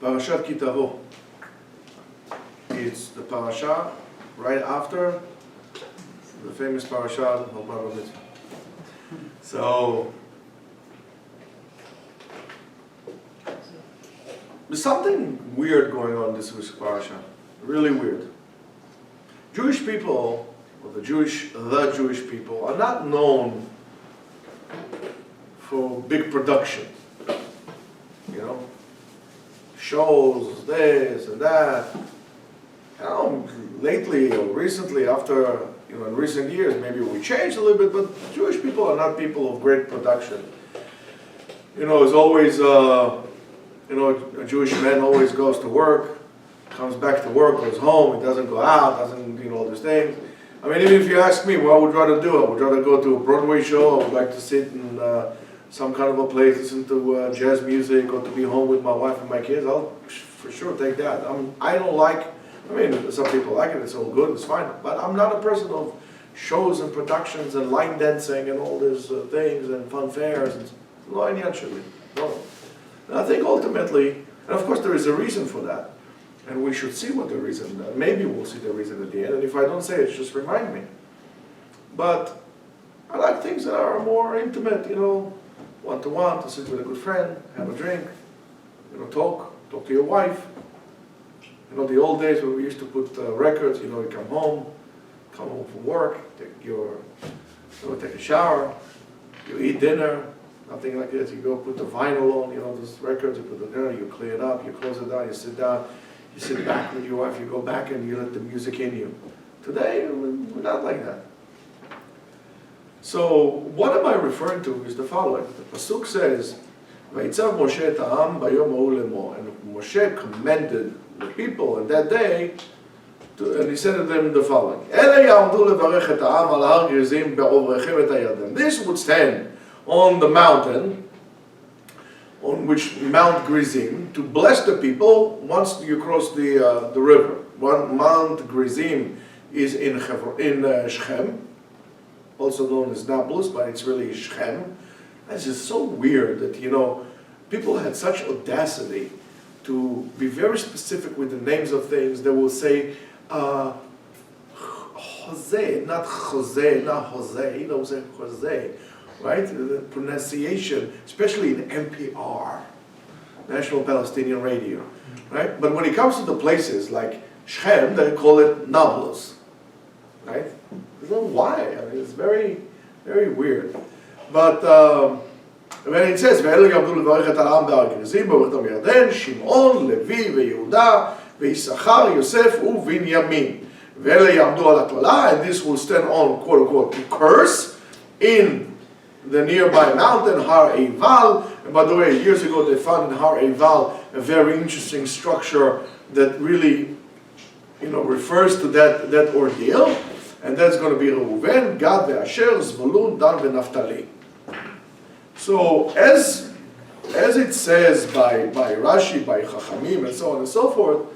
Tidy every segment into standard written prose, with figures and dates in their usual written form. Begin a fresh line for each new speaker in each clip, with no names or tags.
Parashat Tavo. It's the parasha right after the famous Parashat of Bar Mitzvah. So there's something weird going on this week's parasha. Really weird. Jewish people, or the Jewish people, are not known for big production. You know, shows, this and that. You know, lately or recently, after, in recent years, maybe we changed a little bit, but Jewish people are not people of great production. It's always, a Jewish man always goes to work, comes back to work, goes home, he doesn't go out, doesn't, all these things. I mean, even if you ask me, what I would rather do, I would rather go to a Broadway show, I would like to sit in some kind of a place, listen to jazz music, or to be home with my wife and my kids. I'll for sure take that. I don't like, some people like it, it's all good, it's fine, but I'm not a person of shows and productions and line dancing and all these things and fun fairs. No, actually, no. And I think ultimately, and of course there is a reason for that, and we should see what the reason, maybe we'll see the reason at the end, and if I don't say it, just remind me. But I like things that are more intimate, one-to-one, to sit with a good friend, have a drink, talk to your wife. The old days when we used to put records, you come home from work, take a shower, you eat dinner, nothing like this. You go put the vinyl on, those records, you put the dinner, you clear it up, you close it down, you sit down, you sit back with your wife, you go back and you let the music in you. Today, we're not like that. So, what am I referring to is the following. The Pasuk says, "Vayitzav Moshe et ha'am bayom ha'u lemo," and Moshe commended the people in that day, and he said to them the following: "Ele ya'amdu levarech et ha'am al har Gerizim be'ovrechem et hayarden." This would stand on the mountain, on which Mount Gerizim, to bless the people once you cross the river. Mount Gerizim is in Shechem, also known as Nablus, but it's really Shechem. It's just so weird that, people had such audacity to be very specific with the names of things. They will say, Jose, not Jose, they'll say Jose, right? The pronunciation, especially in NPR, National Palestinian Radio, right? But when it comes to the places like Shechem, they call it Nablus, right? I don't know why. It's very, very weird. But when it says, "Ve'elu yamdu levarech et ha'am behar Gerizim b'orechtam Yarden, Shimon, Levi, veYehuda, veYisachar, Yosef, uVinyamin. Ve'elu yamdu al ha'klala," and this will stand on, quote unquote, to curse in the nearby mountain, Har Eival. And by the way, years ago they found in Har Eival a very interesting structure that really, refers to that ordeal. And that's going to be Reuven, Gad, ve'Asher, Zvulun, Dan, veNaftali. So as it says by Rashi, by Chachamim, and so on and so forth,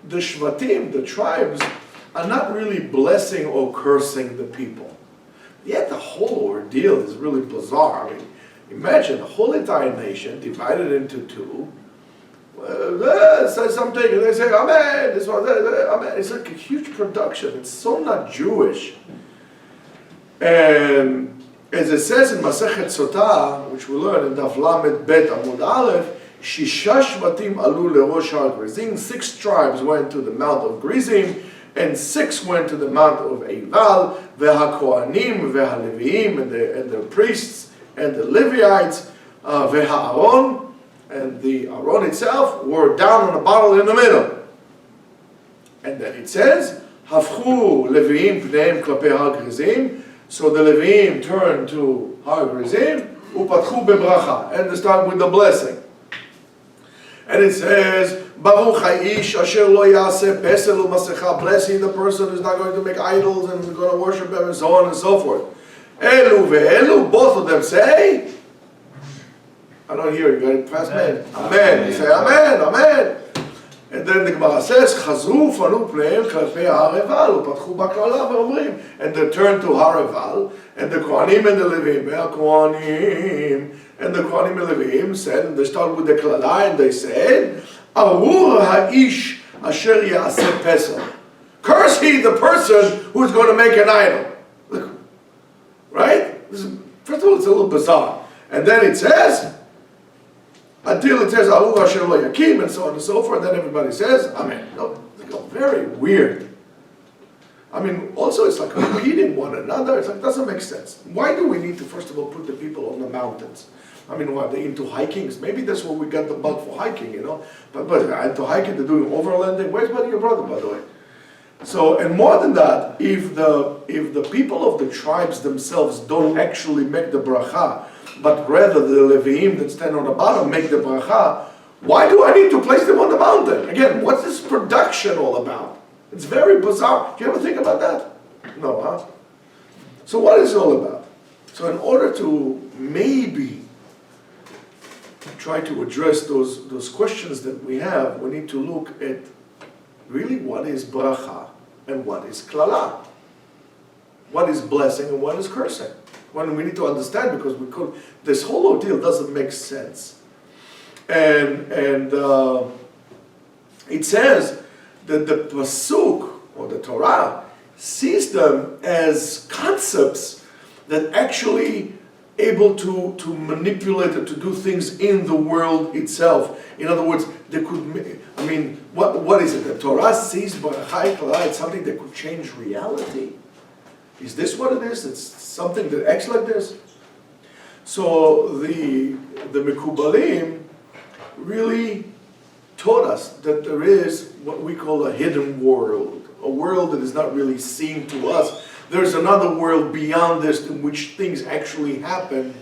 the Shvatim, the tribes, are not really blessing or cursing the people. Yet the whole ordeal is really bizarre. Imagine the whole entire nation divided into two. Say something, and they say, Amen, this one, Amen. It's like a huge production. It's so not Jewish. And as it says in Masechet Sotah, which we learn in Daf Lamed Bet Amud Aleph, Shisha Shvatim alu lerosh har Gerizim. 6 tribes went to the Mount of Gerizim, and 6 went to the Mount of Eival, veHaKohanim, veHaleviim, and the priests and the Levites, veHaaron, and the Aaron itself were down on a bottle in the middle. And then it says, Hafchu Leviim pneim klape har Gerizim. So the Leviim turned to Har Gerizim, upatchu bebracha, and they start with the blessing. And it says, Baruch ha'ish asher lo yaseh pesel u'masecha, blessing the person who's not going to make idols and going to worship them, and so on and so forth. Elu ve'elu, both of them say, I don't hear you, got it fast, man. Amen. You say, Amen, Amen. And then the Gemara says, Chazru fanu pneim k'lpei Har Eival, upatchu b'klala ve'omrim. And they turned to Har Eival, and the Kohanim and the Levim, ve'Kohanim, And the Kohanim and Leviim said, and they started with the Klala, and they said, Arur ha'ish asher ya'aseh pesach. Curse he the person who is going to make an idol. Look, right? First of all, it's a little bizarre. And then it says, until it says, Arur asher lo yakim, and so on and so forth, then everybody says, Amen. No, it's very weird. I mean, also it's like repeating one another. It's like, doesn't make sense. Why do we need to, first of all, put the people on the mountains? I mean, what, they into hiking? Maybe that's what we got the bug for hiking, you know? But into hiking, they're doing overlanding. Where's your brother, by the way? So, and more than that, if the people of the tribes themselves don't actually make the bracha, but rather the Leviim that stand on the bottom make the bracha, why do I need to place them on the mountain? Again, what's this production all about? It's very bizarre. Do you ever think about that? No, huh? So what is it all about? So in order to maybe try to address those questions that we have, we need to look at really what is bracha and what is klala. What is blessing and what is cursing? When we need to understand, because this whole ordeal doesn't make sense. And it says that the pasuk or the Torah sees them as concepts that actually able to manipulate and to do things in the world itself. In other words, they could, I mean, what is it? The Torah sees Barachai Kala, it's something that could change reality. Is this what it is? It's something that acts like this? So the Mekubalim really taught us that there is what we call a hidden world, a world that is not really seen to us. There's another world beyond this in which things actually happen,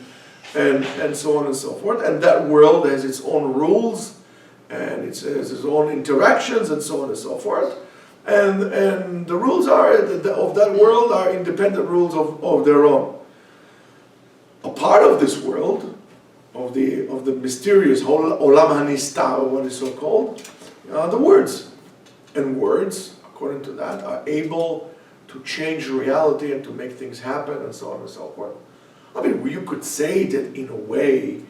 and so on and so forth. And that world has its own rules, and it has its own interactions, and so on and so forth. And the rules of that world are independent rules of their own. A part of this world, of the mysterious Olam HaNistar, what is so called, the words. And words, according to that, are able to change reality and to make things happen and so on and so forth. I mean, you could say that in a way,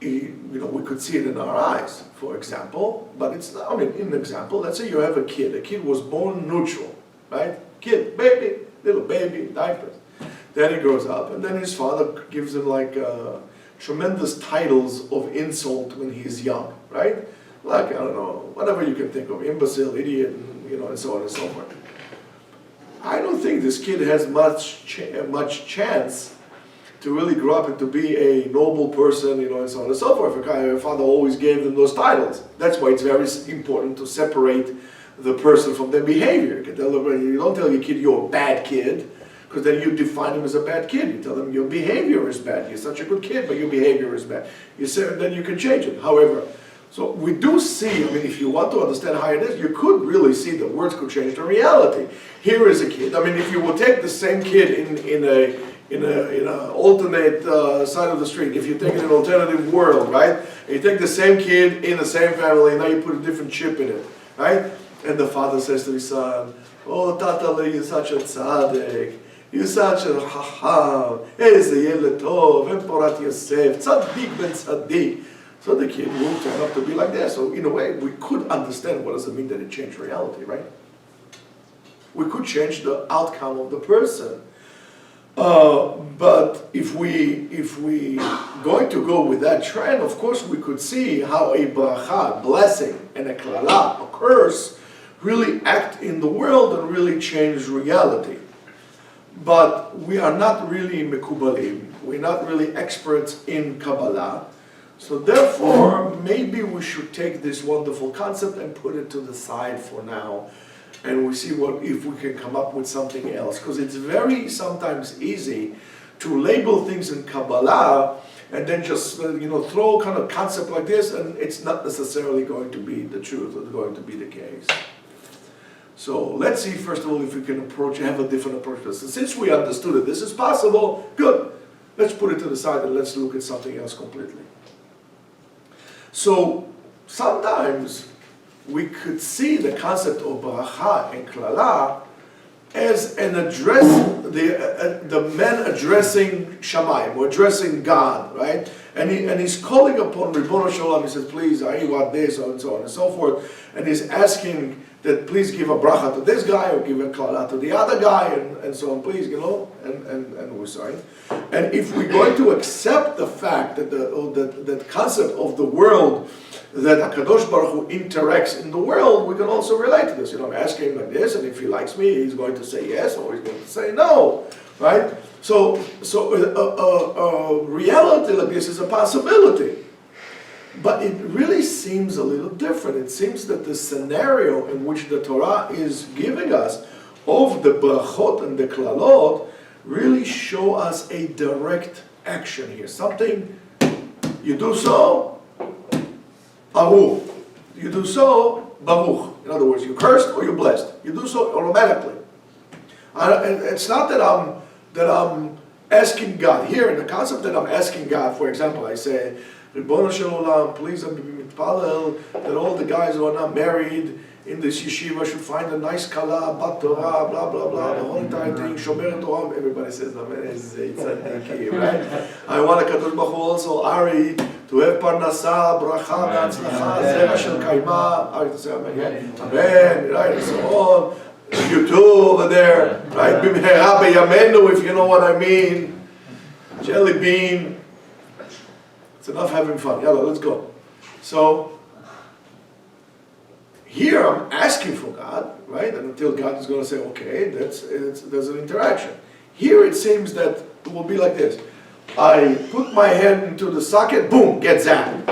we could see it in our eyes, for example, but it's not, I mean, in an example, let's say you have a kid was born neutral, right? Kid, baby, little baby, diapers. Then he grows up, and then his father gives him like tremendous titles of insult when he's young, right? Like, I don't know, whatever you can think of, imbecile, idiot, and so on and so forth. I don't think this kid has much chance to really grow up and to be a noble person, and so on and so forth. Her father always gave them those titles. That's why it's very important to separate the person from their behavior. You don't tell your kid you're a bad kid, because then you define him as a bad kid. You tell them your behavior is bad. You're such a good kid, but your behavior is bad. You say, then you can change it. However, so we do see, I mean, if you want to understand how it is, you could really see that words could change the reality. Here is a kid. I mean, if you will take the same kid in an alternate side of the street, if you take it in an alternative world, right? And you take the same kid in the same family, and now you put a different chip in it, right? And the father says to his son, "Oh, Tatale, you're such a tzaddik. You're such a chacham. Eze yeled tov, en porat Yosef, tzaddik ben tzaddik." So the kid will turn out to be like that. So in a way, we could understand what does it mean that it changed reality, right? We could change the outcome of the person. But if we going to go with that trend, of course we could see how a bracha, blessing, and a klala, a curse, really act in the world and really change reality. But we are not really mekubalim. We're not really experts in Kabbalah. So therefore, maybe we should take this wonderful concept and put it to the side for now, and we see if we can come up with something else. Because it's very sometimes easy to label things in Kabbalah and then just throw kind of concept like this, and it's not necessarily going to be the truth or going to be the case. So let's see first of all if we can have a different approach to this. And since we understood that this is possible, good. Let's put it to the side and let's look at something else completely. So sometimes we could see the concept of bracha and klala as an address the man addressing Shamayim, or addressing God, right? And he's calling upon Ribono Shel Olam. He says, please, I want this, and so on and so forth. And he's asking that please give a bracha to this guy, or give a klala to the other guy, and so on, please, and we're sorry. And if we're going to accept the fact that that concept of the world, that HaKadosh Baruch Hu interacts in the world, we can also relate to this. I'm asking him like this, and if he likes me, he's going to say yes, or he's going to say no, right? So reality like this is a possibility. But it really seems a little different. It seems that the scenario in which the Torah is giving us of the brachot and the klalot really show us a direct action here. Something, you do so, baruch. You do so, baruch. In other words, you're cursed or you're blessed. You do so automatically. And it's not that I'm asking God. Here, in the concept that I'm asking God, for example, I say, Ribono Shel Olam, please mitpalel that all the guys who are not married in this yeshiva should find a nice kala, bat Torah, blah, blah, blah, the whole entire thing, shomer Torah. Everybody says, amen, it's tzaddik, right? I want a Kadosh Baruch Hu also, Ari, to have parnasa, bracha, v'atzlacha, zera shel kaima, Ari to say amen, amen, right, and so on. You too over there, right? Bimhera b'yamenu, if you know what I mean. Jelly bean. It's enough having fun. Yalla, let's go. So, here I'm asking for God, right? And until God is going to say, okay, there's an interaction. Here it seems that it will be like this. I put my hand into the socket, boom, get zapped.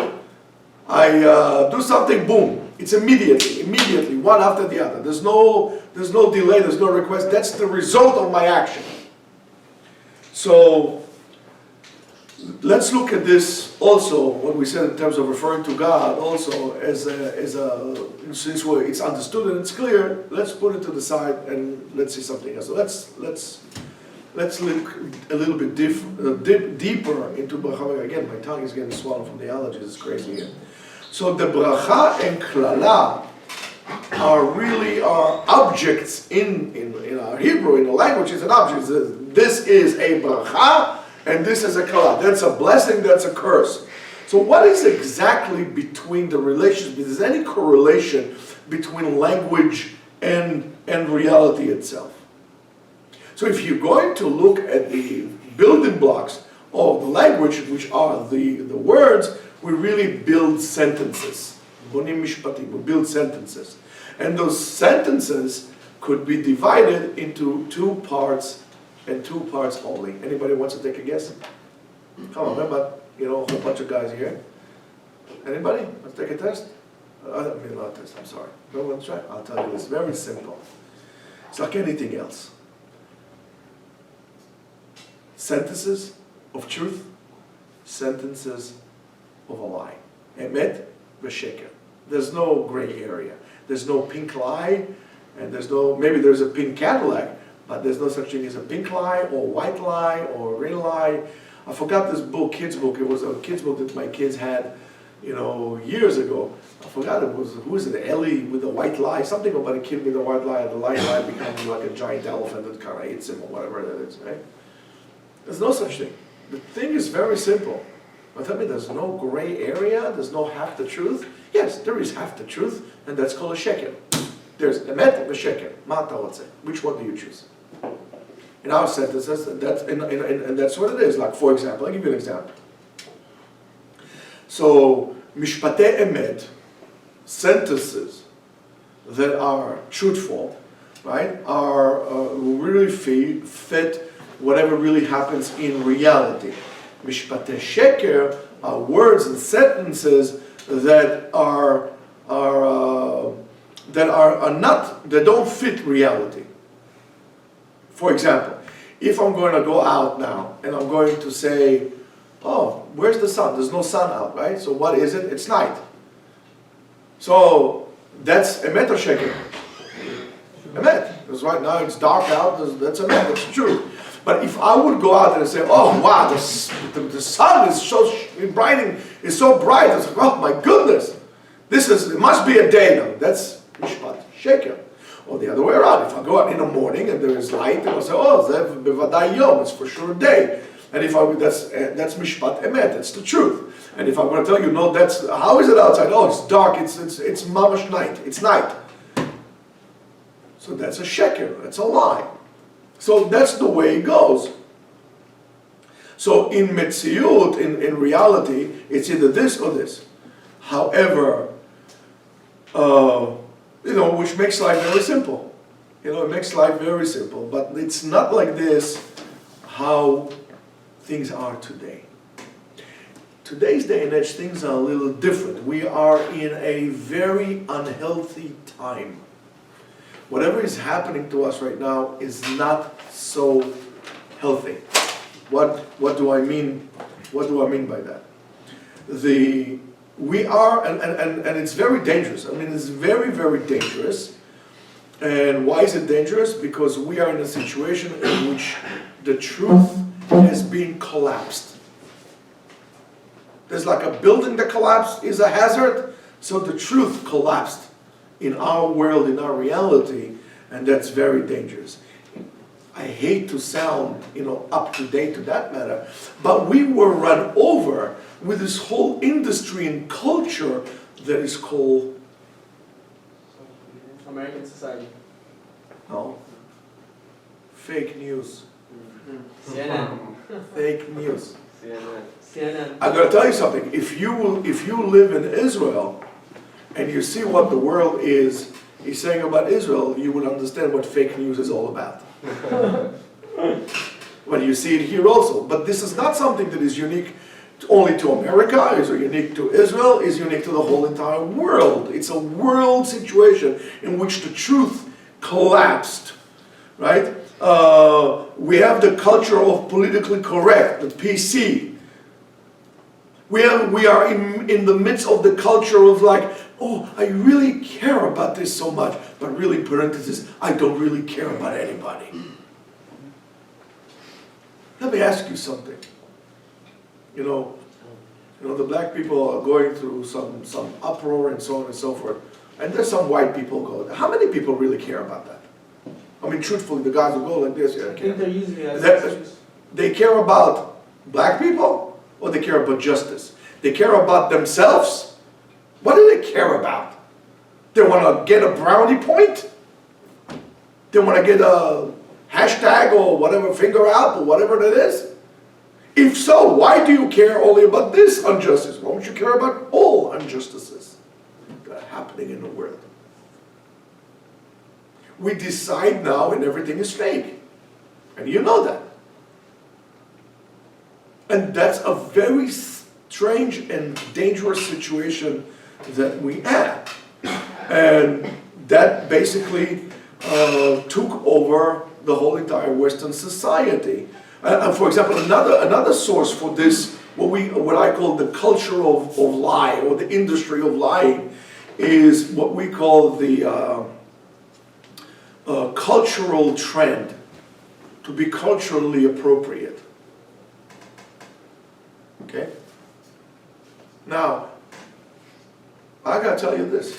I do something, boom. It's immediately, one after the other. There's no delay, there's no request. That's the result of my action. So, let's look at this also, what we said in terms of referring to God, also as a since it's understood and it's clear, let's put it to the side and let's see something else. So let's look a little bit deeper into bracha. Again, my tongue is getting swollen from the allergies. It's crazy here. So the bracha and klala are objects in our Hebrew, in the language. It's an object. This is a bracha. And this is a kala. That's a blessing, that's a curse. So what is exactly between the relations? Is there any correlation between language and reality itself? So if you're going to look at the building blocks of the language, which are the words, we really build sentences. Bonim mishpatim, we build sentences. And those sentences could be divided into two parts, and two parts only. Anybody wants to take a guess? Come on, remember, a whole bunch of guys here. Anybody? Let's take a test? Not a test, I'm sorry. No one's trying? I'll tell you, it's very simple. It's like anything else. Sentences of truth, sentences of a lie. Emet v'sheker. There's no gray area. There's no pink lie, and maybe there's a pink Cadillac, but there's no such thing as a pink lie, or white lie, or green lie. I forgot this book, kid's book. It was a kid's book that my kids had, years ago. I forgot who is it, Ellie with the white lie? Something about a kid with a white lie, and the white lie becomes like a giant elephant that kind of eats him, or whatever that is, right? There's no such thing. The thing is very simple. But tell me, there's no gray area? There's no half the truth? Yes, there is half the truth, and that's called a sheker. There's emet and a sheker. Which one do you choose? In our sentences, and that's what it is. Like, for example, I'll give you an example. So, mishpatei emet, sentences that are truthful, right, are really fit whatever really happens in reality. Mishpatei sheker are words and sentences that don't fit reality. For example, if I'm going to go out now and I'm going to say, oh, where's the sun? There's no sun out, right? So what is it? It's night. So that's emet or sheker? Emet. Because right now it's dark out. That's emet. That's true. But if I would go out and say, oh wow, the sun is so bright, it's so bright. It's like, oh my goodness, it must be a day now. That's mishpat sheker. Or the other way around, if I go out in the morning and there is light, and I say, oh, Zev bevadai yom, it's for sure day. And if that's mishpat emet, that's the truth. And if I'm going to tell you, no, that's, how is it outside? Oh, it's dark, it's mamash night, it's night. So that's a sheker, that's a lie. So that's the way it goes. So in Metziut, in reality, it's either this or this. However, which makes life very simple. It makes life very simple. But it's not like this how things are today. Today's day and age, things are a little different. We are in a very unhealthy time. Whatever is happening to us right now is not so healthy. What do I mean? What do I mean by that? We are, and it's very dangerous. I mean, it's very, very dangerous. And why is it dangerous? Because we are in a situation in which the truth has been collapsed. There's like a building that collapsed is a hazard, so the truth collapsed in our world, in our reality, and that's very dangerous. I hate to sound, up to date to that matter, but we were run over with this whole industry and culture that is called
American society.
No. Fake news.
CNN.
Fake news.
CNN.
I'm going to tell you something. If you live in Israel and you see what the world is saying about Israel, you would understand what fake news is all about. Well, you see it here also. But this is not something that is unique only to America, is unique to Israel, is unique to the whole entire world. It's a world situation in which the truth collapsed, right? We have the culture of politically correct, the PC. We are in the midst of the culture of like, oh, I really care about this so much, but really, parenthesis, I don't really care about anybody. Let me ask you something. The black people are going through some uproar and so on and so forth, and there's some white people go. How many people really care about that? I mean, truthfully, the guys who go like this,
I think they're using it as excuse.
They care about black people, or they care about justice? They care about themselves? What do they care about? They want to get a brownie point? They want to get a hashtag or whatever, finger out or whatever that is? If so, why do you care only about this injustice? Why don't you care about all injustices that are happening in the world? We decide now and everything is fake. And you know that. And that's a very strange and dangerous situation that we have. And that basically took over the whole entire Western society. And for example, another source for this, what I call the culture of lie, or the industry of lying, is what we call the cultural trend, to be culturally appropriate. Okay? Now, I gotta tell you this.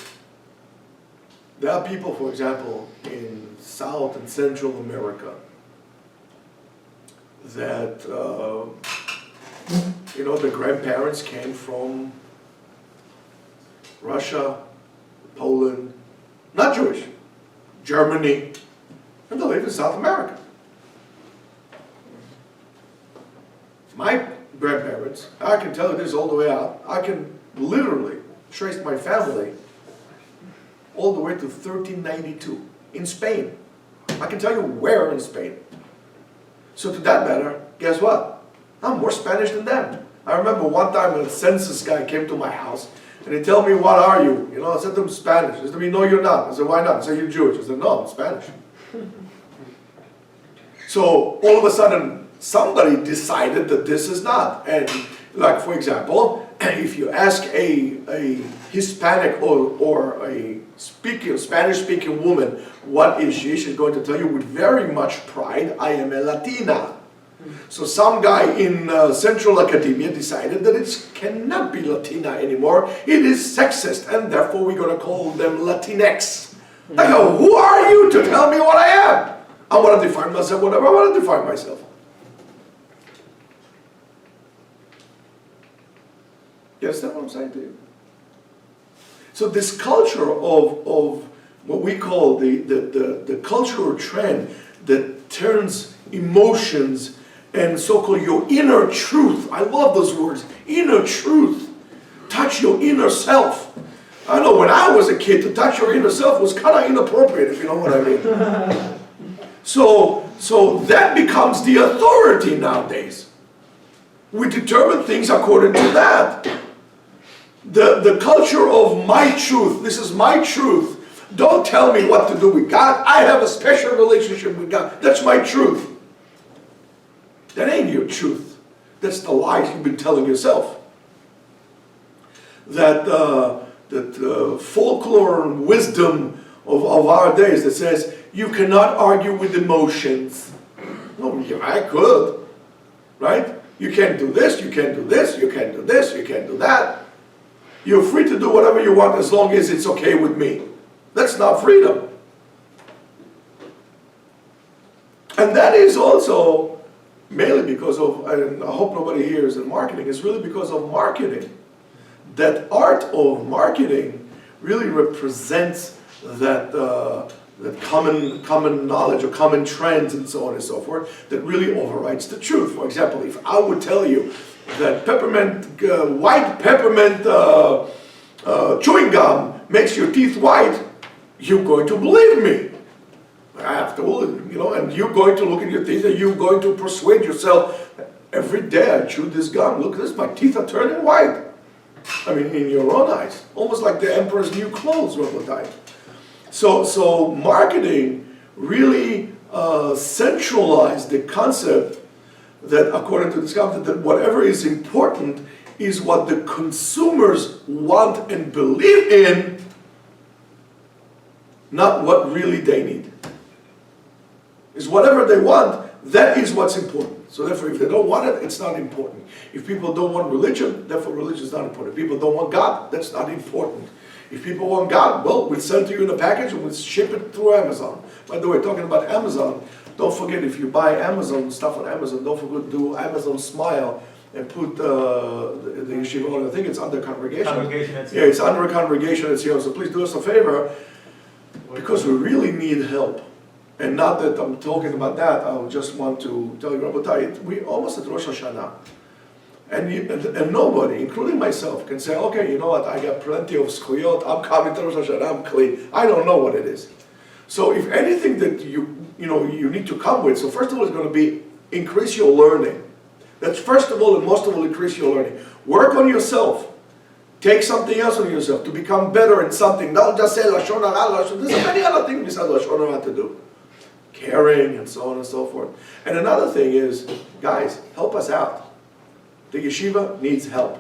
There are people, for example, in South and Central America that, the grandparents came from Russia, Poland, not Jewish, Germany, and they live in South America. My grandparents, I can tell you this all the way out, I can literally trace my family all the way to 1392 in Spain. I can tell you where in Spain. So to that matter, guess what? I'm more Spanish than them. I remember one time a census guy came to my house and he told me, what are you? I said to him, Spanish. He said to me, no, you're not. I said, why not? He said, you're Jewish. I said, no, I'm Spanish. So all of a sudden, somebody decided that this is not. And like, for example, if you ask a Hispanic or a Spanish-speaking woman, what is she? She's going to tell you with very much pride, I am a Latina. So some guy in Central Academia decided that it cannot be Latina anymore. It is sexist, and therefore we're going to call them Latinx. I go, who are you to tell me what I am? I want to define myself whatever I want to define myself. You understand what I'm saying to you? So this culture of what we call the cultural trend that turns emotions and so-called your inner truth. I love those words, inner truth. Touch your inner self. I know when I was a kid, to touch your inner self was kind of inappropriate, if you know what I mean. So that becomes the authority nowadays. We determine things according to that. The culture of my truth, this is my truth. Don't tell me what to do with God. I have a special relationship with God. That's my truth. That ain't your truth. That's the lies you've been telling yourself. That folklore and wisdom of our days that says you cannot argue with emotions. No, yeah, I could, right? You can't do this, you can't do this, you can't do this, you can't do that. You're free to do whatever you want as long as it's okay with me. That's not freedom. And that is also mainly because of, I hope nobody here is in marketing, it's really because of marketing. That art of marketing really represents that common knowledge or common trends and so on and so forth that really overrides the truth. For example, if I would tell you that white peppermint chewing gum makes your teeth white, you're going to believe me. After all, and you're going to look at your teeth and you're going to persuade yourself, every day I chew this gum, look at this, my teeth are turning white. I mean, in your own eyes. Almost like the emperor's new clothes, Rabbatai. So marketing really centralized the concept that, according to this concept, that whatever is important is what the consumers want and believe in, not what really they need. Is whatever they want, that is what's important. So therefore, if they don't want it, it's not important. If people don't want religion, therefore religion is not important. If people don't want God, that's not important. If people want God, well, we'll send it to you in a package and we'll ship it through Amazon. By the way, talking about Amazon, don't forget, if you buy Amazon stuff on Amazon, don't forget to do Amazon Smile and put the Yeshiva on. I think it's under congregation. Yeah, it's under congregation Etzion. So please do us a favor, because we really need help. And not that I'm talking about that, I just want to tell you, Rabbatai, we almost at Rosh Hashanah. And nobody, including myself, can say, okay, you know what, I got plenty of zchuyot, I'm coming to Rosh Hashanah, I'm clean. I don't know what it is. So if anything that you need to come with, so first of all, it's going to be increase your learning. That's first of all and most of all, increase your learning. Work on yourself. Take something else on yourself to become better in something. Don't just say Lashon Hara, There's many other things besides Lashon Hara to do. Caring and so on and so forth. And another thing is, guys, help us out. The yeshiva needs help.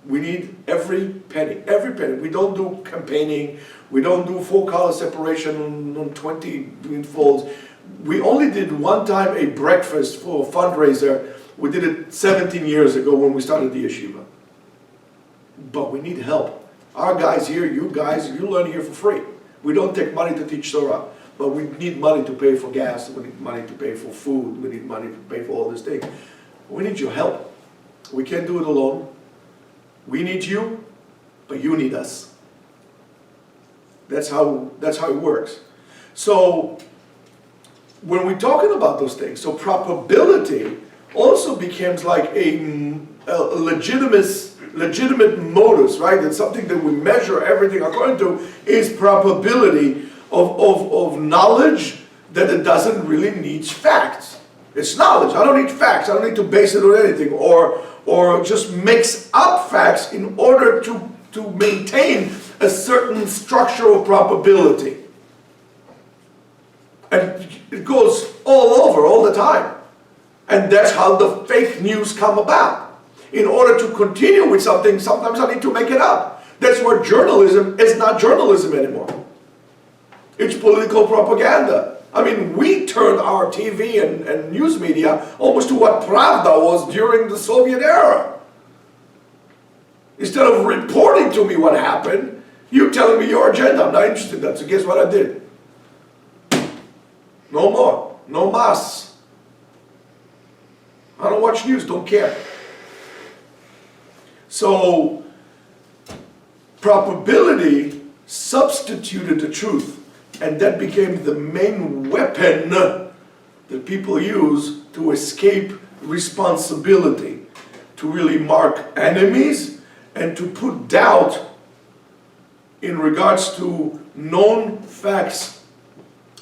We need every penny, every penny. We don't do campaigning, we don't do full color separation on 20 green folds. We only did one time a breakfast for a fundraiser. We did it 17 years ago when we started the yeshiva. But we need help. Our guys here, you guys, you learn here for free. We don't take money to teach Torah. But we need money to pay for gas, we need money to pay for food, we need money to pay for all these things. We need your help. We can't do it alone. We need you, but you need us. That's how it works. So when we're talking about those things, so probability also becomes like a legitimate modus, right? It's something that we measure everything according to, is probability of knowledge that it doesn't really need facts. It's knowledge. I don't need facts. I don't need to base it on anything or just mix up facts in order to maintain a certain structure of probability. And it goes all over all the time. And that's how the fake news come about. In order to continue with something, sometimes I need to make it up. That's where journalism is not journalism anymore. It's political propaganda. I mean, we turned our TV and news media almost to what Pravda was during the Soviet era. Instead of reporting to me what happened, You telling me your agenda, I'm not interested in that, so guess what I did? No more, no mas. I don't watch news, don't care. So, probability substituted the truth, and that became the main weapon that people use to escape responsibility, to really mark enemies, and to put doubt in regards to known facts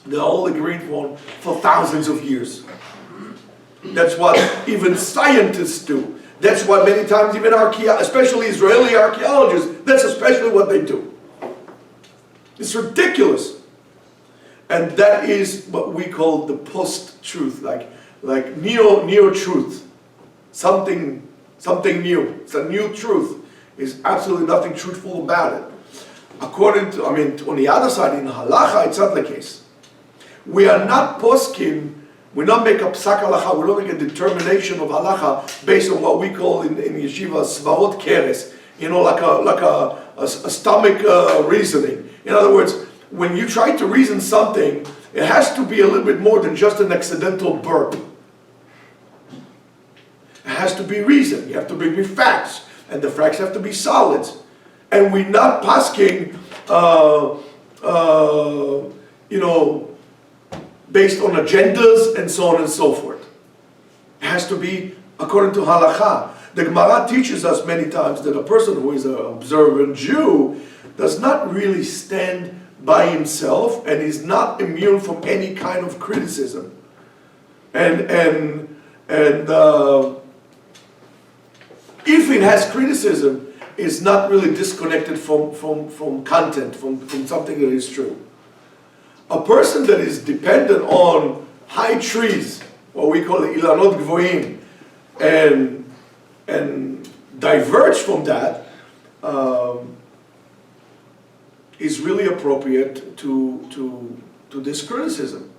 that all agreed on for thousands of years. That's what even scientists do. That's what many times even especially Israeli archaeologists, that's especially what they do. It's ridiculous. And that is what we call the post-truth, like neo-truth. Something new. It's a new truth. There's absolutely nothing truthful about it. According to, on the other side, in halacha, it's not the case. We are not poskim, we don't make a psak halacha, we don't make a determination of halacha based on what we call in yeshiva svarot keres, like a stomach reasoning. In other words, when you try to reason something, it has to be a little bit more than just an accidental burp. It has to be reason. You have to bring me facts, and the facts have to be solid. And we're not pasking, based on agendas and so on and so forth. It has to be according to halakha. The Gemara teaches us many times that a person who is an observant Jew does not really stand by himself and is not immune from any kind of criticism. And if it has criticism, it's not really disconnected from content, from something that is true. A person that is dependent on high trees, what we call ilanot gvoim, and diverge from that, is really appropriate to this criticism.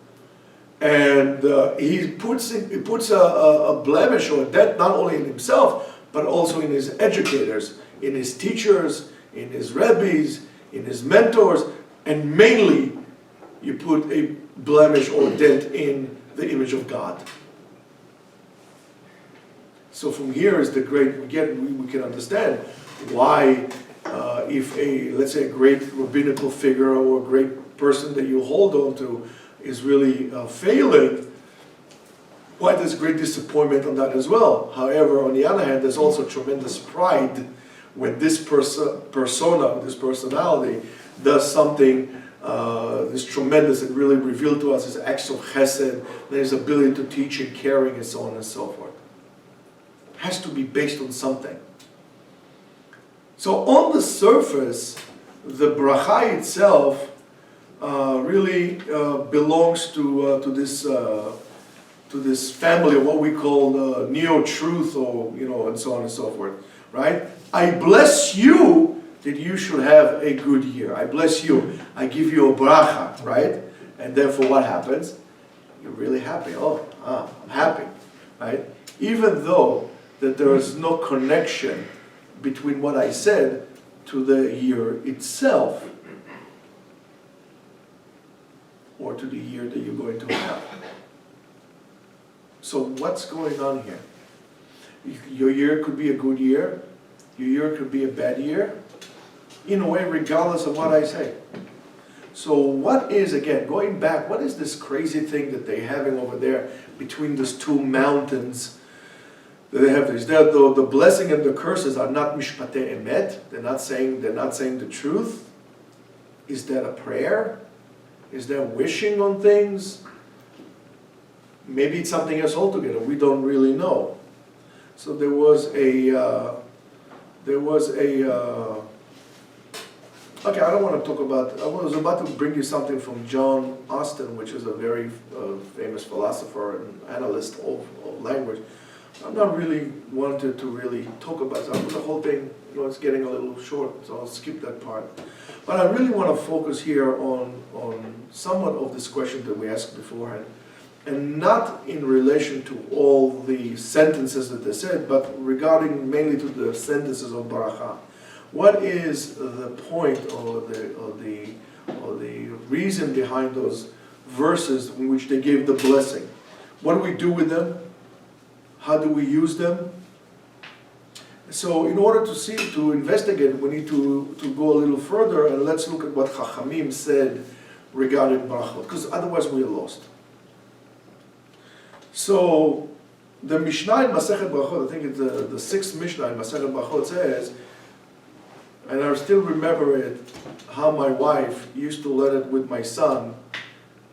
And he puts a blemish or a dent not only in himself, but also in his educators, in his teachers, in his rabbis, in his mentors, and mainly you put a blemish or dent in the image of God. So from here is the great, we can understand why if let's say a great rabbinical figure or a great person that you hold on to is really failing, why there's great disappointment on that as well. However, on the other hand, there's also tremendous pride when this persona, this personality, does something this tremendous and really revealed to us his acts of chesed, his ability to teach and caring and so on and so forth. It has to be based on something. So on the surface, the bracha itself really belongs to this family of what we call neo-truth, or and so on and so forth, right? I bless you that you should have a good year. I bless you. I give you a bracha, right? And therefore, what happens? You're really happy. I'm happy, right? Even though that there is no connection between what I said to the year itself, or to the year that you're going to have. So what's going on here? Your year could be a good year. Your year could be a bad year. In a way, regardless of what I say. So what is, again, going back, what is this crazy thing that they're having over there between these two mountains that they have? The blessing and the curses are not mishpatei emet. They're not saying the truth. Is that a prayer? Is that wishing on things? Maybe it's something else altogether. We don't really know. So there was a okay, I don't want to talk about, I was about to bring you something from John Austin, which is a very famous philosopher and analyst of language. I'm not really wanted to really talk about that. The whole thing, it's getting a little short, so I'll skip that part. But I really want to focus here on somewhat of this question that we asked beforehand, and not in relation to all the sentences that they said, but regarding mainly to the sentences of Baracha. What is the point or the reason behind those verses in which they gave the blessing? What do we do with them? How do we use them? So in order to investigate, we need to go a little further, and let's look at what Chachamim said regarding brachot, because otherwise we are lost. So the Mishnah in Masechet Brachot, I think it's the sixth Mishnah in Masechet Brachot says, and I still remember it, how my wife used to learn it with my son.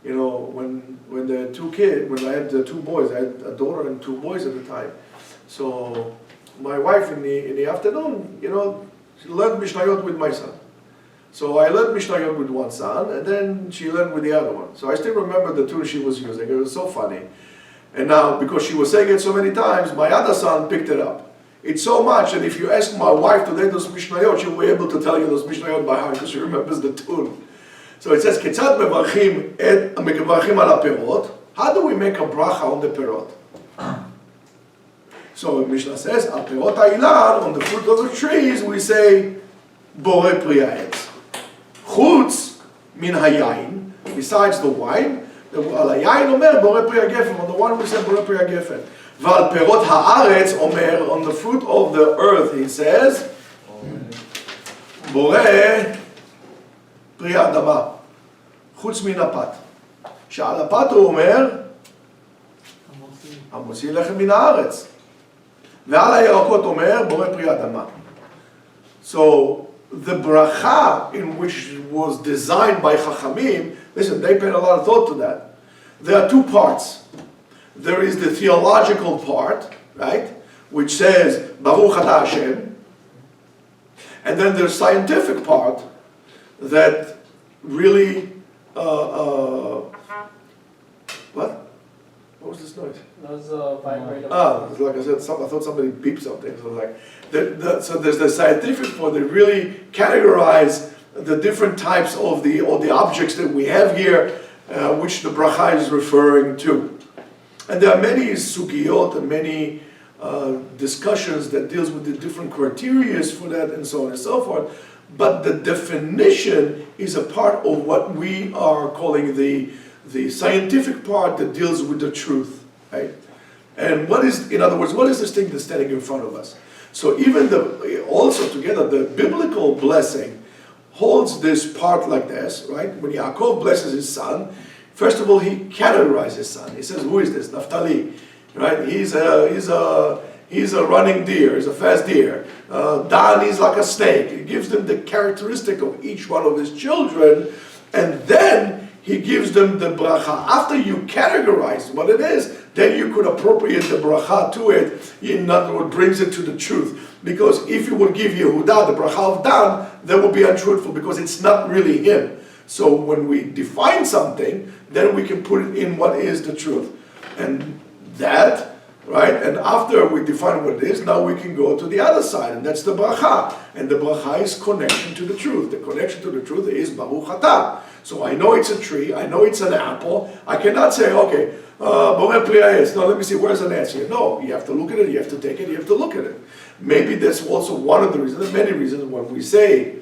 You know, when the two kids, when I had the two boys, I had a daughter and two boys at the time. So my wife in the afternoon, you know, she learned Mishnayot with my son. So I learned Mishnayot with one son, and then she learned with the other one. So I still remember the tune she was using. It was so funny. And now, because she was saying it so many times, my other son picked it up. It's so much that if you ask my wife to learn those Mishnayot, she'll be able to tell you those Mishnayot by heart, because she remembers the tune. So it says, Ketzad mevarchim al haperot. How do we make a bracha on the perot? So Mishnah says, al perot ha'ilan, on the fruit of the trees, we say, Bore pri ha'etz. Chutz min hayayin, besides the wine, al hayayin omer Bore pri ha'gefen, on the one we say Bore pri ha'gefen. Val perot ha'aretz omer, on the fruit of the earth, he says, Bore פרי האדמה, חוץ מן הפת. שעל הפת הוא אומר, המוציא לחם מן הארץ. ועל הירקות אומר, בורא פרי האדמה. So, the bracha in which was designed by Chachamim, listen, they paid a lot of thought to that. There are two parts. There is the theological part, right, which says, Baruch atah Hashem. And then there's scientific part, that really, what? What was this noise?
That was a vibrator.
Like I said, I thought somebody beeped something. So so there's the scientific part that really categorize the different types of the objects that we have here, which the bracha is referring to. And there are many sugiyot and many discussions that deals with the different criteria for that and so on and so forth. But the definition is a part of what we are calling the scientific part that deals with the truth, right? And what is, in other words, what is this thing that's standing in front of us? So even also together, the biblical blessing holds this part like this, right? When Yaakov blesses his son, first of all, he categorizes his son. He says, who is this? Naphtali, right? He's a running deer, he's a fast deer. Dan, he's like a snake. He gives them the characteristic of each one of his children, and then he gives them the bracha. After you categorize what it is, then you could appropriate the bracha to it. In other words, brings it to the truth. Because if you would give Yehuda the bracha of Dan, that would be untruthful, because it's not really him. So when we define something, then we can put it in what is the truth. And that, right? And after we define what it is, now we can go to the other side, and that's the bracha. And the bracha is connection to the truth. The connection to the truth is Baruch atah. So I know it's a tree, I know it's an apple. I cannot say, okay, Borei pri ha'etz. No, let me see, where's an etz here? No, you have to look at it, you have to take it, you have to look at it. Maybe that's also one of the reasons, there are many reasons when we say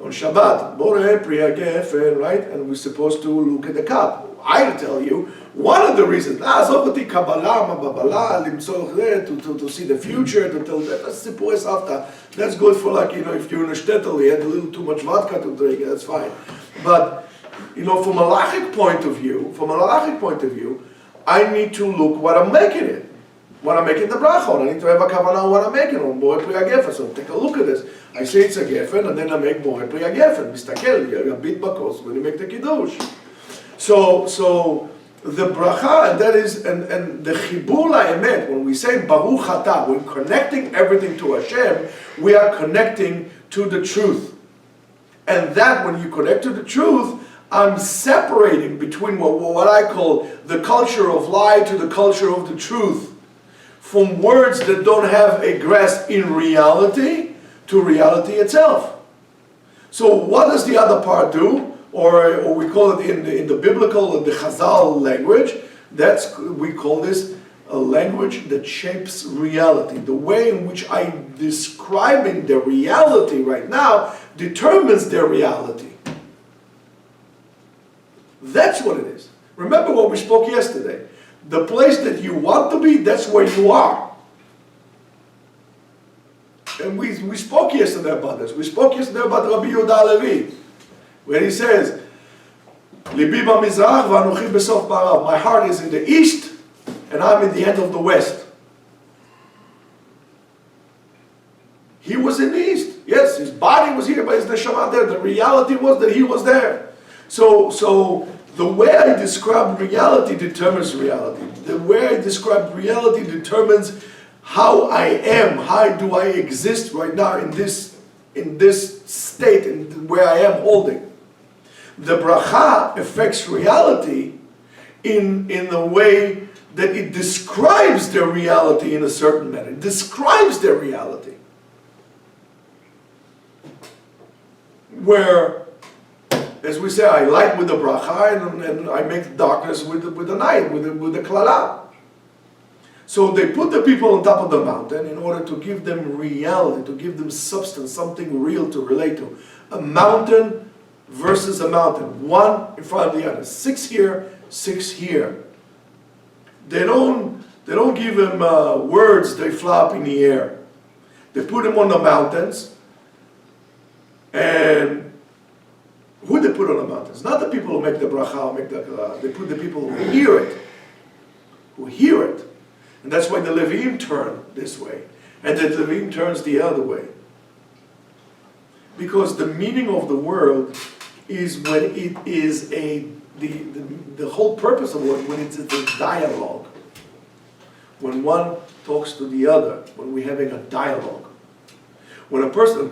on Shabbat, Borei pri ha'gefen, right? And we're supposed to look at the cup. I tell you, one of the reasons, to see the future, to tell that, that's good for, like, if you're in a shtetl, you had a little too much vodka to drink, that's fine. But, from a halachic point of view, I need to look what I'm making it. What I'm making the bracha on. I need to have a kavanah on what I'm making on. Borei pri ha'gefen. So take a look at this. I say it's a gefen, and then I make Borei pri ha'gefen. Mistakel, you beat bakos when you make the kiddush. So the bracha, and that is, and the chibur la'emet, when we say Baruch atah, when connecting everything to Hashem, we are connecting to the truth. And that, when you connect to the truth, I'm separating between what I call the culture of lie to the culture of the truth. From words that don't have a grasp in reality to reality itself. So what does the other part do? Or we call it in the biblical, the Chazal language, we call this a language that shapes reality. The way in which I'm describing the reality right now determines their reality. That's what it is. Remember what we spoke yesterday. The place that you want to be, that's where you are. And we spoke yesterday about this. We spoke yesterday about Rabbi Yehuda Levi, where he says, Libi b'mizrach v'anochi b'sof ma'arav. My heart is in the east, and I'm in the end of the west. He was in the east. Yes, his body was here, but his neshama there. The reality was that he was there. So the way I describe reality determines reality. The way I describe reality determines how I am. How do I exist right now in this state, in where I am holding. The bracha affects reality in the way that it describes their reality in a certain manner. It describes their reality. Where, as we say, I light with the bracha and I make darkness with the night, with the klala. So they put the people on top of the mountain in order to give them reality, to give them substance, something real to relate to. A mountain versus a mountain, one in front of the other. 6 here, 6 here. They don't give them words, they fly up in the air. They put them on the mountains, and who they put on the mountains? Not the people who make the bracha or make the they put the people who hear it. Who hear it. And that's why the Levim turn this way, and the Levim turns the other way. Because the meaning of the world is when it is the whole purpose of it, when it's a dialogue. When one talks to the other, when we're having a dialogue. When a person,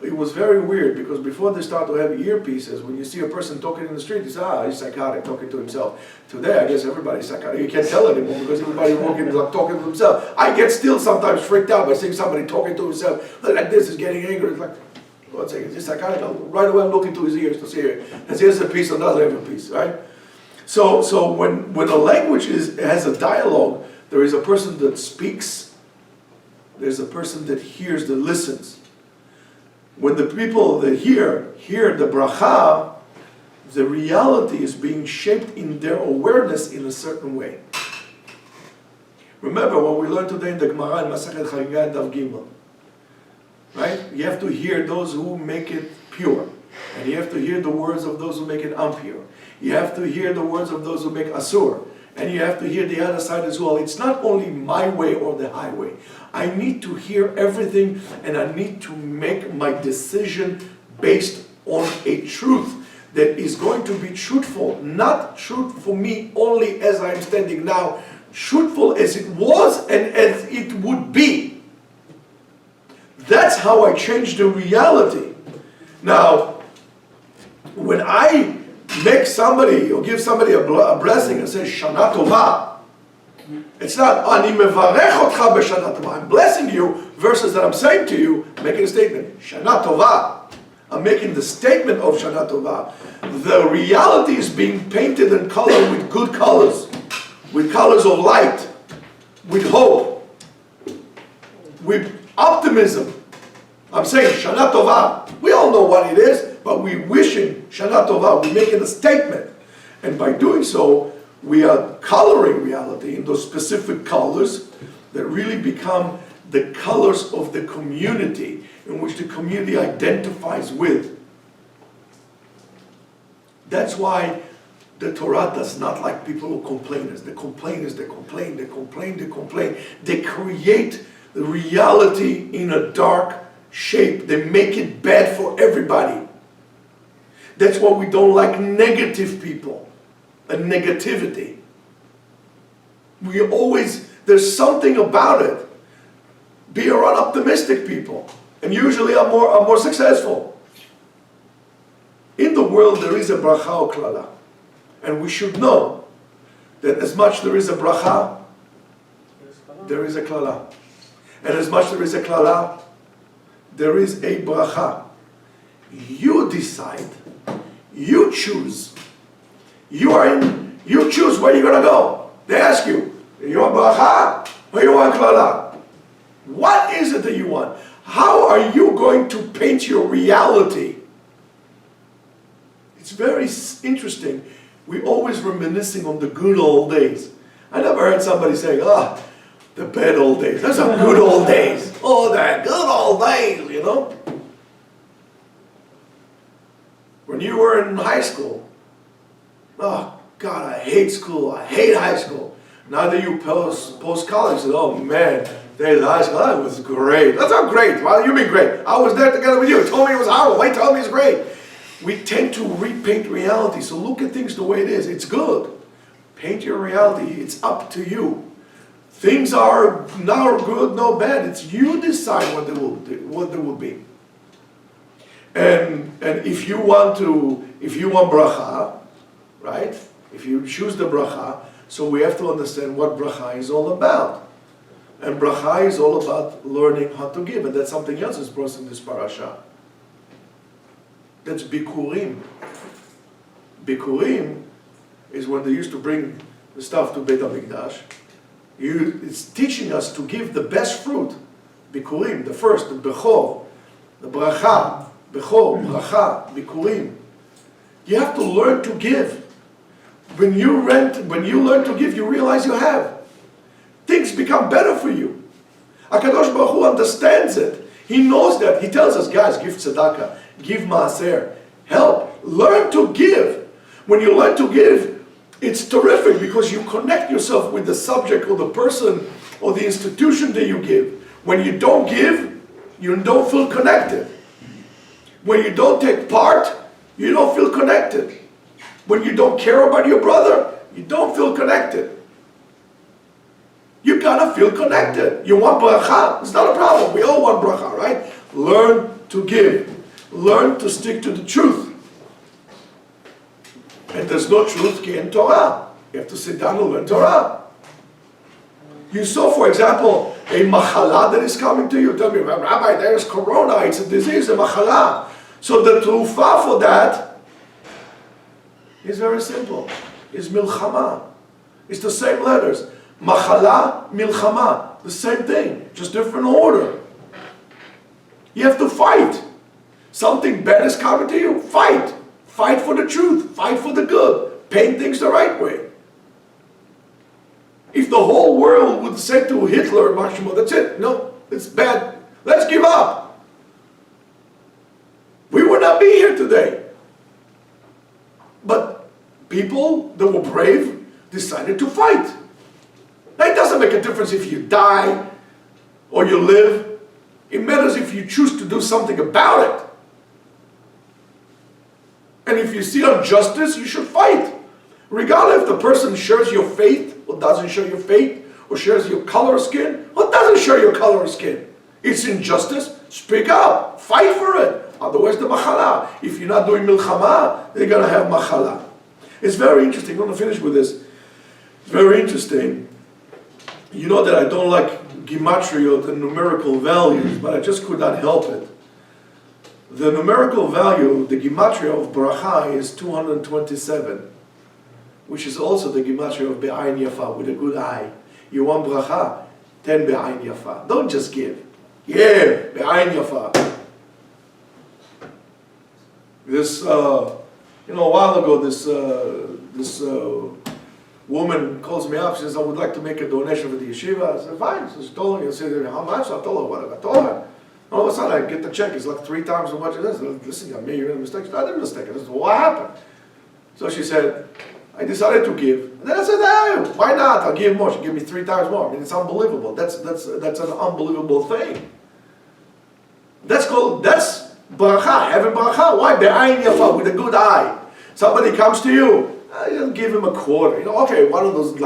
it was very weird because before they start to have earpieces, when you see a person talking in the street, you say, he's psychotic, talking to himself. Today, I guess everybody's psychotic. You can't tell anymore because everybody's walking like talking to himself. I get still sometimes freaked out by seeing somebody talking to himself like this, is getting angry. It's like, one second, is he psychotic? Right away I'm looking to his ears to see it. And here's a piece, another have a piece, right? So when a language has a dialogue, there is a person that speaks, there's a person that hears, that listens. When the people that hear the bracha, the reality is being shaped in their awareness in a certain way. Remember what we learned today in the Gemara in Masechet Chagiga Daf Gimel. Right? You have to hear those who make it pure. And you have to hear the words of those who make it impure. You have to hear the words of those who make asur. And you have to hear the other side as well. It's not only my way or the highway. I need to hear everything, and I need to make my decision based on a truth that is going to be truthful. Not truth for me only as I am standing now. Truthful as it was and as it would be. That's how I change the reality. Now, when I make somebody or give somebody a blessing and say Shana Tova, it's not Ani mevarech otcha b'Shana Tova. I'm blessing you versus that I'm saying to you, making a statement Shana Tova. I'm making the statement of Shana Tova. The reality is being painted in color with good colors, with colors of light, with hope, with optimism. I'm saying Shana Tova. We all know what it is, but we're wishing Shana Tova. We're making a statement. And by doing so, we are coloring reality in those specific colors that really become the colors of the community in which the community identifies with. That's why the Torah does not like people who complainers. The complainers, they complain, they complain, they complain. They create the reality in a dark shape. They make it bad for everybody. That's why we don't like negative people and negativity. There's something about it. Be around optimistic people, and usually are more successful. In the world there is a bracha or klala, and we should know that as much there is a bracha, there is a klala, and as much there is a klala, there is a bracha. You decide. You choose. You choose where you're going to go. They ask you, You want bracha or you want klala? What is it that you want? How are you going to paint your reality? It's very interesting. We're always reminiscing on the good old days. I never heard somebody saying, the bad old days. Those are good old days. Oh, the good old days, you know? When you were in high school, oh, God, I hate school. I hate high school. Now that you post-college, you say, oh, man, they high school, that was great. That's not great. Well, you mean great. I was there together with you. You told me it was horrible. Wait, tell me it's great. We tend to repaint reality. So look at things the way it is. It's good. Paint your reality. It's up to you. Things are not good, no bad. It's you decide what they will be. And if you want bracha, right? If you choose the bracha, so we have to understand what bracha is all about. And bracha is all about learning how to give, and that's something else is brought in this parasha. That's bikurim. Bikurim is when they used to bring the stuff to Beit HaMikdash. It's teaching us to give the best fruit. Bikurim, the first, the bechor, the bracha, bechor, bracha, bikurim. You have to learn to give. When you learn to give, you realize you have. Things become better for you. HaKadosh Baruch Hu understands it. He knows that. He tells us, guys, give tzedakah, give maaser, help. Learn to give. When you learn to give, it's terrific because you connect yourself with the subject or the person or the institution that you give. When you don't give, you don't feel connected. When you don't take part, you don't feel connected. When you don't care about your brother, you don't feel connected. You gotta feel connected. You want bracha? It's not a problem. We all want bracha, right? Learn to give. Learn to stick to the truth. And there's no truth in Torah. You have to sit down and learn Torah. You saw, for example, a machala that is coming to you. Tell me, Rabbi, there's corona. It's a disease, a machala. So the trufa for that is very simple. It's milchama. It's the same letters. Machala, milchama, the same thing, just different order. You have to fight. Something bad is coming to you, fight. Fight for the truth, fight for the good. Paint things the right way. If the whole world would say to Hitler, Maximo, that's it, no, it's bad, let's give up. We would not be here today. But people that were brave decided to fight. It doesn't make a difference if you die or you live. It matters if you choose to do something about it. And if you see injustice, you should fight. Regardless if the person shares your faith or doesn't share your faith, or shares your color of skin or doesn't share your color of skin. It's injustice, speak up, fight for it. Otherwise the machala. If you're not doing milchama, they're going to have machala. It's very interesting. I'm going to finish with this. It's very interesting. You know that I don't like gematria, the numerical values, but I just could not help it. The numerical value, the gematria of bracha is 227, which is also the gematria of be'ayin yafa, with a good eye. You want bracha? 10 be'ayin yafa. Don't just give. Give be'ayin yafa. This, a while ago, this woman calls me up. She says, I would like to make a donation for the yeshiva. I said, fine. So she told me, I said, how much? I told her what I told her. All of a sudden, I get the check. It's like 3 times as much as this. Listen, I made a mistake. I didn't mistake. I said, what happened? So she said, I decided to give. And then I said, hey, why not? I'll give more. She gave me 3 times more. I mean, it's unbelievable. That's an unbelievable thing. That's bracha, having bracha. Why? Be'ayin yafa, with a good eye. Somebody comes to you. You give him a quarter. Okay, one of those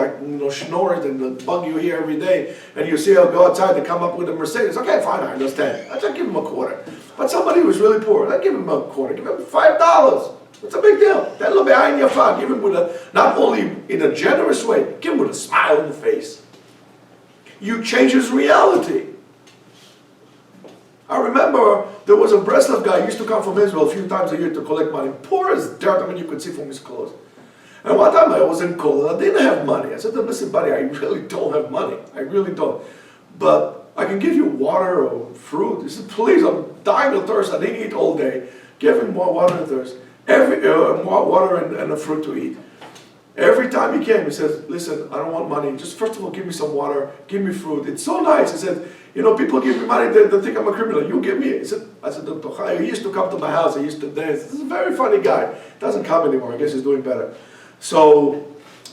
schnorrers that bug you here every day, and you see her go outside to come up with a Mercedes. Okay, fine, I understand. I just give him a quarter. But somebody who's really poor, I give him a quarter. Give him $5. It's a big deal. That little behind your fun. Give him with not only in a generous way, give him with a smile in the face. You change his reality. I remember there was a Breslov guy who used to come from Israel a few times a year to collect money. Poor as dirt, you could see from his clothes. And one time I was in Kola, I didn't have money. I said to him, listen, buddy, I really don't have money. I really don't. But I can give you water or fruit. He said, please, I'm dying of thirst. I didn't eat all day. Give him more water and thirst. More water and a fruit to eat. Every time he came, he says, listen, I don't want money. Just first of all, give me some water. Give me fruit. It's so nice. He said, you know, people give me money, they think I'm a criminal. You give me. I said, Dr. Chai, he used to come to my house. He used to dance. This is a very funny guy. Doesn't come anymore. I guess he's doing better. So,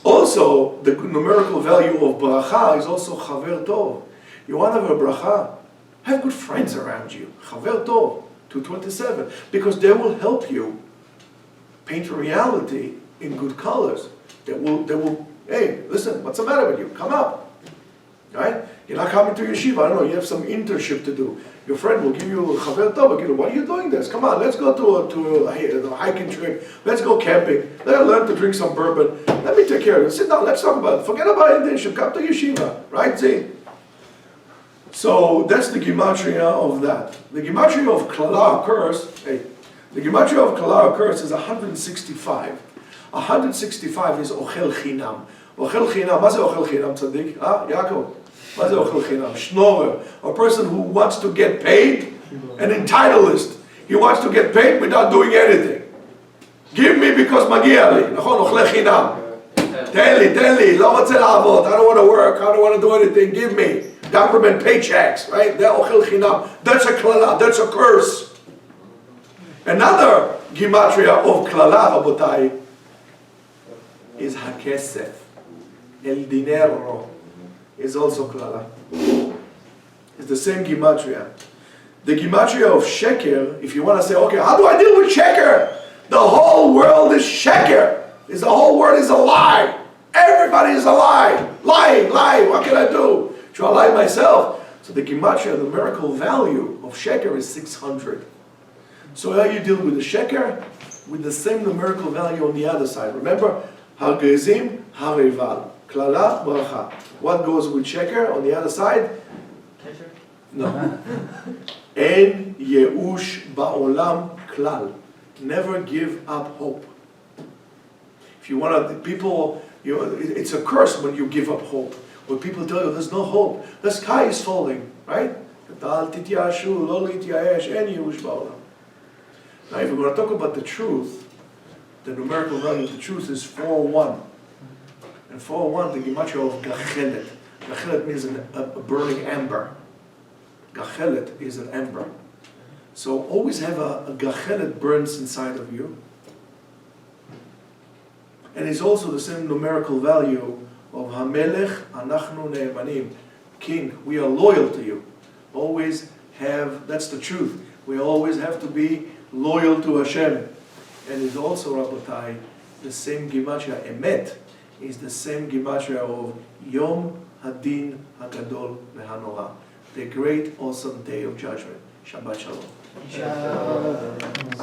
also, the numerical value of bracha is also chaver tov. You want to have a bracha? Have good friends around you. Chaver tov, 227. Because they will help you paint a reality in good colors. They will, hey, listen, what's the matter with you? Come up. Right? You're not coming to Yeshiva, I don't know, you have some internship to do. Your friend will give you a chaver tov, what are you doing this? Come on, let's go to a hiking trip. Let's go camping. Let's learn to drink some bourbon. Let me take care of it. Sit down, let's talk about it. Forget about internship, come to Yeshiva. Right, see? So that's the gematria of that. The gematria of klala curse, the gematria of klala curse is 165. 165 is ochel chinam. Ochel chinam, מה זה ochel chinam, tzaddik? Yaakov? מה זה ochel chinam? Schnorrer. A person who wants to get paid, an entitlist. He wants to get paid without doing anything. Give me because מגיע לי. נכון, ochel chinam. תן לי, לא רוצה לעבוד. I don't want to work, I don't want to do anything. Give me. Government paychecks, right? They're ochel chinam. That's a klala, that's a curse. Another gematria of klala, rabotai, is hakesef. El dinero is also klala. It's the same gematria. The gematria of sheker, if you want to say, okay, how do I deal with sheker? The whole world is sheker. The whole world is a lie. Everybody is a lie. Lying. What can I do? Should I lie myself? So the gematria, the numerical value of sheker is 600. So how you deal with the sheker? With the same numerical value on the other side. Remember, Hagezim, Harival. Klala, bracha. What goes with sheker on the other side?
Kesher?
No. En yeush ba'olam klal. Never give up hope. If you want to, people, it's a curse when you give up hope. When people tell you there's no hope, the sky is falling, right? Now, if we're going to talk about the truth, the numerical value of the truth is 401. And 401, the gematria of gachelet. Gachelet means a burning ember. Gachelet is an ember. So always have a gachelet burns inside of you. And it's also the same numerical value of Hamelech Anachnu Ne'emanim. King, we are loyal to you. Always have, that's the truth. We always have to be loyal to Hashem. And it's also, Rabotai, the same gematria, Emet, is the same gematria of Yom Hadin HaGadol VeHanorah, the great, awesome day of judgment. Shabbat Shalom.